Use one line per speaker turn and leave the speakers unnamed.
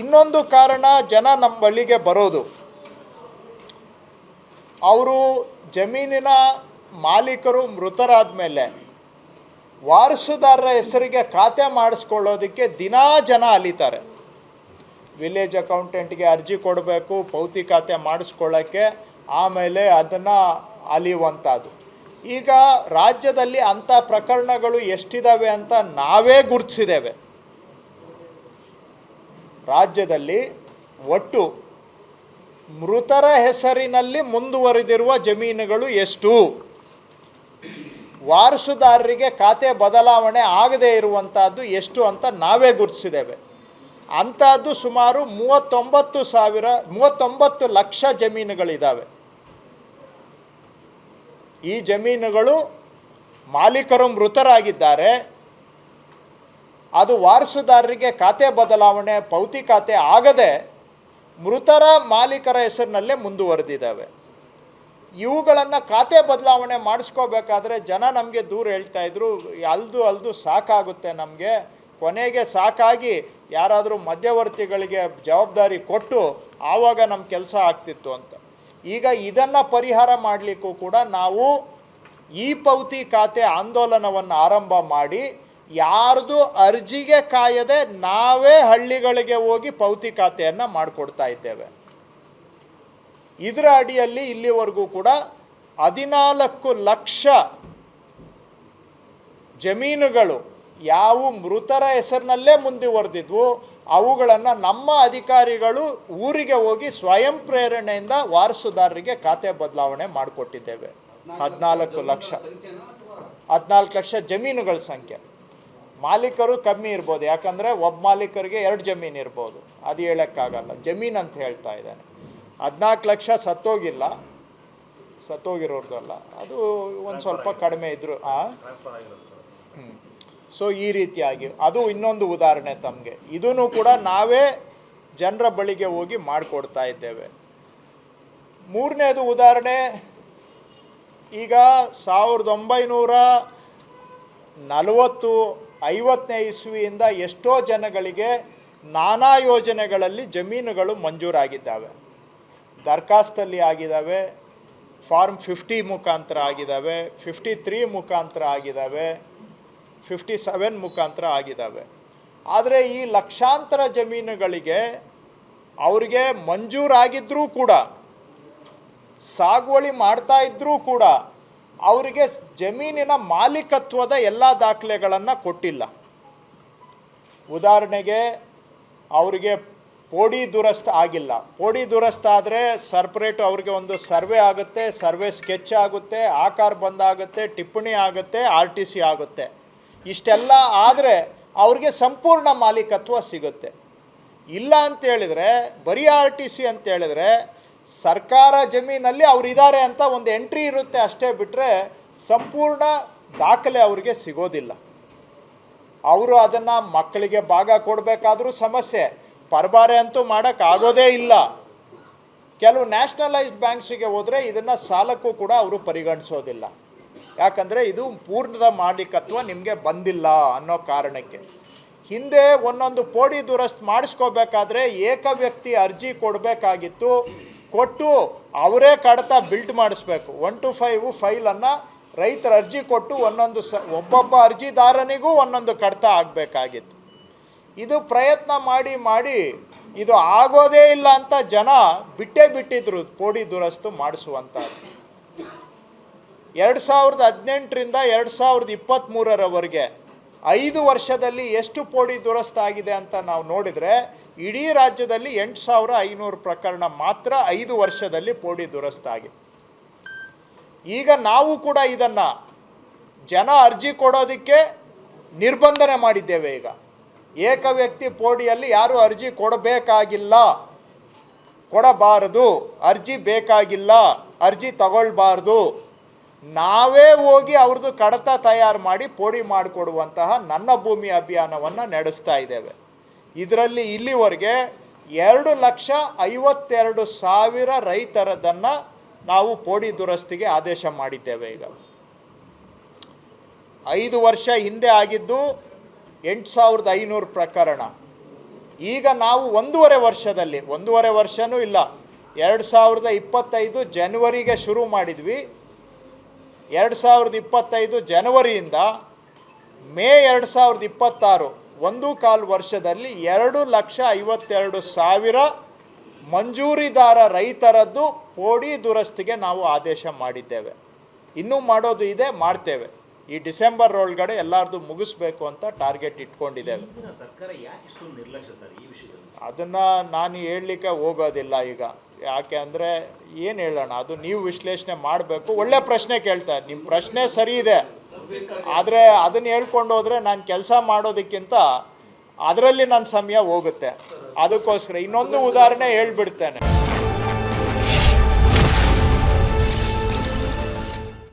ಇನ್ನೊಂದು ಕಾರಣ, ಜನ ನಮ್ಮ ಬಳಿಗೆ ಬರೋದು, ಅವರು ಜಮೀನಿನ ಮಾಲೀಕರು ಮೃತರಾದ ಮೇಲೆ ವಾರಸುದಾರರ ಹೆಸರಿಗೆ ಖಾತೆ ಮಾಡಿಸ್ಕೊಳ್ಳೋದಕ್ಕೆ ದಿನಾ ಜನ ಅಲಿತಾರೆ. ವಿಲೇಜ್ ಅಕೌಂಟೆಂಟ್ಗೆ ಅರ್ಜಿ ಕೊಡಬೇಕು ಪೌತಿ ಖಾತೆ ಮಾಡಿಸ್ಕೊಳ್ಳೋಕ್ಕೆ, ಆಮೇಲೆ ಅದನ್ನು ಅಲಿಯುವಂಥದ್ದು. ಈಗ ರಾಜ್ಯದಲ್ಲಿ ಅಂಥ ಪ್ರಕರಣಗಳು ಎಷ್ಟಿದ್ದಾವೆ ಅಂತ ನಾವೇ ಗುರುತಿಸಿದ್ದೇವೆ. ರಾಜ್ಯದಲ್ಲಿ ಒಟ್ಟು ಮೃತರ ಹೆಸರಿನಲ್ಲಿ ಮುಂದುವರೆದಿರುವ ಜಮೀನುಗಳು ಎಷ್ಟು, ವಾರಸುದಾರರಿಗೆ ಖಾತೆ ಬದಲಾವಣೆ ಆಗದೇ ಇರುವಂಥದ್ದು ಎಷ್ಟು ಅಂತ ನಾವೇ ಗುರುತಿಸಿದ್ದೇವೆ. ಅಂಥದ್ದು ಸುಮಾರು 39 ಲಕ್ಷ ಜಮೀನುಗಳಿದ್ದಾವೆ. ಈ ಜಮೀನುಗಳು ಮಾಲೀಕರು ಮೃತರಾಗಿದ್ದಾರೆ, ಅದು ವಾರಸುದಾರರಿಗೆ ಖಾತೆ ಬದಲಾವಣೆ ಪೌತಿ ಖಾತೆ ಆಗದೆ ಮೃತರ ಮಾಲೀಕರ ಹೆಸರಿನಲ್ಲೇ ಮುಂದುವರೆದಿದ್ದಾವೆ. ಇವುಗಳನ್ನು ಖಾತೆ ಬದಲಾವಣೆ ಮಾಡಿಸ್ಕೋಬೇಕಾದ್ರೆ ಜನ ನಮಗೆ ದೂರ ಹೇಳ್ತಾಯಿದ್ರು, ಅಲ್ದು ಸಾಕಾಗುತ್ತೆ ನಮಗೆ, ಕೊನೆಗೆ ಸಾಕಾಗಿ ಯಾರಾದರೂ ಮಧ್ಯವರ್ತಿಗಳಿಗೆ ಜವಾಬ್ದಾರಿ ಕೊಟ್ಟು ಆವಾಗ ನಮ್ಮ ಕೆಲಸ ಆಗ್ತಿತ್ತು ಅಂತ. ಈಗ ಇದನ್ನು ಪರಿಹಾರ ಮಾಡಲಿಕ್ಕೂ ಕೂಡ ನಾವು ಈ ಪೌತಿ ಖಾತೆ ಆಂದೋಲನವನ್ನು ಆರಂಭ ಮಾಡಿ ಯಾರ್ದು ಅರ್ಜಿಗೆ ಕಾಯದೆ ನಾವೇ ಹಳ್ಳಿಗಳಿಗೆ ಹೋಗಿ ಪೌತಿ ಖಾತೆಯನ್ನು ಮಾಡಿಕೊಡ್ತಾ ಇದ್ದೇವೆ. ಇದರ ಅಡಿಯಲ್ಲಿ ಇಲ್ಲಿವರೆಗೂ ಕೂಡ 14 ಲಕ್ಷ ಜಮೀನುಗಳು ಯಾವ ಮೃತರ ಹೆಸರಿನಲ್ಲೇ ಮುಂದುವರೆದಿದ್ವು ಅವುಗಳನ್ನು ನಮ್ಮ ಅಧಿಕಾರಿಗಳು ಊರಿಗೆ ಹೋಗಿ ಸ್ವಯಂ ಪ್ರೇರಣೆಯಿಂದ ವಾರಸುದಾರರಿಗೆ ಖಾತೆ ಬದಲಾವಣೆ ಮಾಡಿಕೊಟ್ಟಿದ್ದೇವೆ. 14 ಲಕ್ಷ ಜಮೀನುಗಳ ಸಂಖ್ಯೆ. ಮಾಲೀಕರು ಕಮ್ಮಿ ಇರ್ಬೋದು, ಯಾಕಂದರೆ ಒಬ್ಬ ಮಾಲೀಕರಿಗೆ 2 ಜಮೀನು ಇರ್ಬೋದು, ಅದು ಹೇಳೋಕ್ಕಾಗಲ್ಲ, ಜಮೀನು ಅಂತ ಹೇಳ್ತಾ ಇದ್ದಾನೆ. 14 ಲಕ್ಷ ಸತ್ತೋಗಿರೋರ್ದಲ್ಲ, ಅದು ಒಂದು ಸ್ವಲ್ಪ ಕಡಿಮೆ ಇದ್ದರು. ಸೊ ಈ ರೀತಿಯಾಗಿ ಅದು ಇನ್ನೊಂದು ಉದಾಹರಣೆ ತಮಗೆ. ಇದನ್ನು ಕೂಡ ನಾವೇ ಜನರ ಬಳಿಗೆ ಹೋಗಿ ಮಾಡಿಕೊಡ್ತಾ ಇದ್ದೇವೆ. ಮೂರನೇದು ಉದಾಹರಣೆ, ಈಗ 1940-50ನೇ ಇಸ್ವಿಯಿಂದ ಎಷ್ಟೋ ಜನಗಳಿಗೆ ನಾನಾ ಯೋಜನೆಗಳಲ್ಲಿ ಜಮೀನುಗಳು ಮಂಜೂರಾಗಿದ್ದಾವೆ. ದರ್ಖಾಸ್ತಲ್ಲಿ ಆಗಿದ್ದಾವೆ, ಫಾರ್ಮ್ 50 ಮುಖಾಂತರ ಆಗಿದ್ದಾವೆ, 53 ಮುಖಾಂತರ ಆಗಿದ್ದಾವೆ, 57 ಮುಖಾಂತರ ಆಗಿದ್ದಾವೆ. ಆದರೆ ಈ ಲಕ್ಷಾಂತರ ಜಮೀನುಗಳಿಗೆ ಅವರಿಗೆ ಮಂಜೂರಾಗಿದ್ದರೂ ಕೂಡ, ಸಾಗುವಳಿ ಮಾಡ್ತಾ ಇದ್ದರೂ ಕೂಡ ಅವರಿಗೆ ಜಮೀನಿನ ಮಾಲೀಕತ್ವದ ಎಲ್ಲ ದಾಖಲೆಗಳನ್ನು ಕೊಟ್ಟಿಲ್ಲ. ಉದಾಹರಣೆಗೆ ಅವರಿಗೆ ಪೋಡಿ ದುರಸ್ತ ಆಗಿಲ್ಲ. ಪೋಡಿ ದುರಸ್ತ ಆದರೆ ಸಪ್ರೇಟು ಅವ್ರಿಗೆ ಒಂದು ಸರ್ವೆ ಆಗುತ್ತೆ, ಸರ್ವೆ ಸ್ಕೆಚ್ ಆಗುತ್ತೆ, ಆಕಾರ ಬಂದಾಗುತ್ತೆ, ಟಿಪ್ಪಣಿ ಆಗುತ್ತೆ, RTC ಆಗುತ್ತೆ. ಇಷ್ಟೆಲ್ಲ ಆದರೆ ಅವ್ರಿಗೆ ಸಂಪೂರ್ಣ ಮಾಲೀಕತ್ವ ಸಿಗುತ್ತೆ. ಇಲ್ಲ ಅಂತೇಳಿದರೆ ಬರೀ RTC ಅಂತೇಳಿದರೆ ಸರ್ಕಾರ ಜಮೀನಲ್ಲಿ ಅವರಿದ್ದಾರೆ ಅಂತ ಒಂದು ಎಂಟ್ರಿ ಇರುತ್ತೆ, ಅಷ್ಟೇ ಬಿಟ್ಟರೆ ಸಂಪೂರ್ಣ ದಾಖಲೆ ಅವರಿಗೆ ಸಿಗೋದಿಲ್ಲ. ಅವರು ಅದನ್ನು ಮಕ್ಕಳಿಗೆ ಭಾಗ ಕೊಡಬೇಕಾದ್ರೂ ಸಮಸ್ಯೆ, ಪರಬಾರೆ ಅಂತೂ ಮಾಡೋಕ್ಕಾಗೋದೇ ಇಲ್ಲ. ಕೆಲವು ನ್ಯಾಷನಲೈಸ್ಡ್ ಬ್ಯಾಂಕ್ಸಿಗೆ ಹೋದರೆ ಇದನ್ನು ಸಾಲಕ್ಕೂ ಕೂಡ ಅವರು ಪರಿಗಣಿಸೋದಿಲ್ಲ, ಯಾಕಂದರೆ ಇದು ಪೂರ್ಣದ ಮಾಲೀಕತ್ವ ನಿಮಗೆ ಬಂದಿಲ್ಲ ಅನ್ನೋ ಕಾರಣಕ್ಕೆ. ಹಿಂದೆ ಒಂದೊಂದು ಪೋಡಿ ದುರಸ್ತು ಮಾಡಿಸ್ಕೋಬೇಕಾದ್ರೆ ಏಕ ವ್ಯಕ್ತಿ ಅರ್ಜಿ ಕೊಡಬೇಕಾಗಿತ್ತು, ಕೊಟ್ಟು ಅವರೇ ಕಡತ ಬಿಲ್ಟ್ ಮಾಡಿಸ್ಬೇಕು. 1 to 5 ಫೈಲನ್ನು ರೈತರ ಅರ್ಜಿ ಕೊಟ್ಟು ಒಬ್ಬೊಬ್ಬ ಅರ್ಜಿದಾರನಿಗೂ ಒಂದೊಂದು ಕಡತ ಆಗಬೇಕಾಗಿತ್ತು. ಇದು ಪ್ರಯತ್ನ ಮಾಡಿ ಇದು ಆಗೋದೇ ಇಲ್ಲ ಅಂತ ಜನ ಬಿಟ್ಟಿದ್ರು ಪೋಡಿ ದುರಸ್ತು ಮಾಡಿಸುವಂಥದ್ದು. 2018ರಿಂದ 2023ರವರೆಗೆ 5 ವರ್ಷದಲ್ಲಿ ಎಷ್ಟು ಪೋಡಿ ದುರಸ್ತಾಗಿದೆ ಅಂತ ನಾವು ನೋಡಿದರೆ ಇಡೀ ರಾಜ್ಯದಲ್ಲಿ 8500 ಪ್ರಕರಣ ಮಾತ್ರ 5 ವರ್ಷದಲ್ಲಿ ಪೋಡಿ ದುರಸ್ತಾಗಿದೆ. ಈಗ ನಾವು ಕೂಡ ಇದನ್ನು ಜನ ಅರ್ಜಿ ಕೊಡೋದಕ್ಕೆ ನಿರ್ಬಂಧನೆ ಮಾಡಿದ್ದೇವೆ. ಈಗ ಏಕ ವ್ಯಕ್ತಿ ಪೋಡಿಯಲ್ಲಿ ಯಾರು ಅರ್ಜಿ ಕೊಡಬಾರದು, ಅರ್ಜಿ ಬೇಕಾಗಿಲ್ಲ, ಅರ್ಜಿ ತಗೊಳ್ಬಾರ್ದು, ನಾವೇ ಹೋಗಿ ಅವ್ರದ್ದು ಕಡತ ತಯಾರು ಮಾಡಿ ಪೋಡಿ ಮಾಡಿಕೊಡುವಂತಹ ನನ್ನ ಭೂಮಿ ಅಭಿಯಾನವನ್ನು ನಡೆಸ್ತಾ ಇದ್ದೇವೆ. ಇದರಲ್ಲಿ ಇಲ್ಲಿವರೆಗೆ 2,52,000 ರೈತರದನ್ನು ನಾವು ಪೋಡಿ ದುರಸ್ತಿಗೆ ಆದೇಶ ಮಾಡಿದ್ದೇವೆ. ಈಗ 5 ವರ್ಷ ಹಿಂದೆ ಆಗಿದ್ದು 8,500 ಪ್ರಕರಣ, ಈಗ ನಾವು ಒಂದೂವರೆ ವರ್ಷನೂ ಇಲ್ಲ, 2025 ಜನವರಿಗೆ ಶುರು ಮಾಡಿದ್ವಿ. 2025 ಜನವರಿಯಿಂದ ಮೇ 2026 1.25 ವರ್ಷದಲ್ಲಿ 2,52,000 ಮಂಜೂರಿದಾರ ರೈತರದ್ದು ಪೋಡಿ ದುರಸ್ತಿಗೆ ನಾವು ಆದೇಶ ಮಾಡಿದ್ದೇವೆ. ಇನ್ನೂ ಮಾಡೋದು ಇದೆ, ಮಾಡ್ತೇವೆ. ಈ ಡಿಸೆಂಬರ್ ಒಳಗಡೆ ಎಲ್ಲರದು ಮುಗಿಸ್ಬೇಕು ಅಂತ ಟಾರ್ಗೆಟ್ ಇಟ್ಕೊಂಡಿದ್ದೇವೆ. ಅದನ್ನು ನಾನು ಹೇಳಲಿಕ್ಕೆ ಹೋಗೋದಿಲ್ಲ ಈಗ. ಯಾಕೆ ಅಂದರೆ ಏನು ಹೇಳೋಣ, ಅದು ನೀವು ವಿಶ್ಲೇಷಣೆ ಮಾಡಬೇಕು. ಒಳ್ಳೆ ಪ್ರಶ್ನೆ ಕೇಳ್ತಾರೆ, ನಿಮ್ಮ ಪ್ರಶ್ನೆ ಸರಿ ಇದೆ. ಆದರೆ ಅದನ್ನು ಹೇಳ್ಕೊಂಡು ಹೋದರೆ ನಾನು ಕೆಲಸ ಮಾಡೋದಕ್ಕಿಂತ ಅದರಲ್ಲಿ ನನ್ನ ಸಮಯ ಹೋಗುತ್ತೆ. ಅದಕ್ಕೋಸ್ಕರ ಇನ್ನೊಂದು ಉದಾಹರಣೆ ಹೇಳ್ಬಿಡ್ತೇನೆ.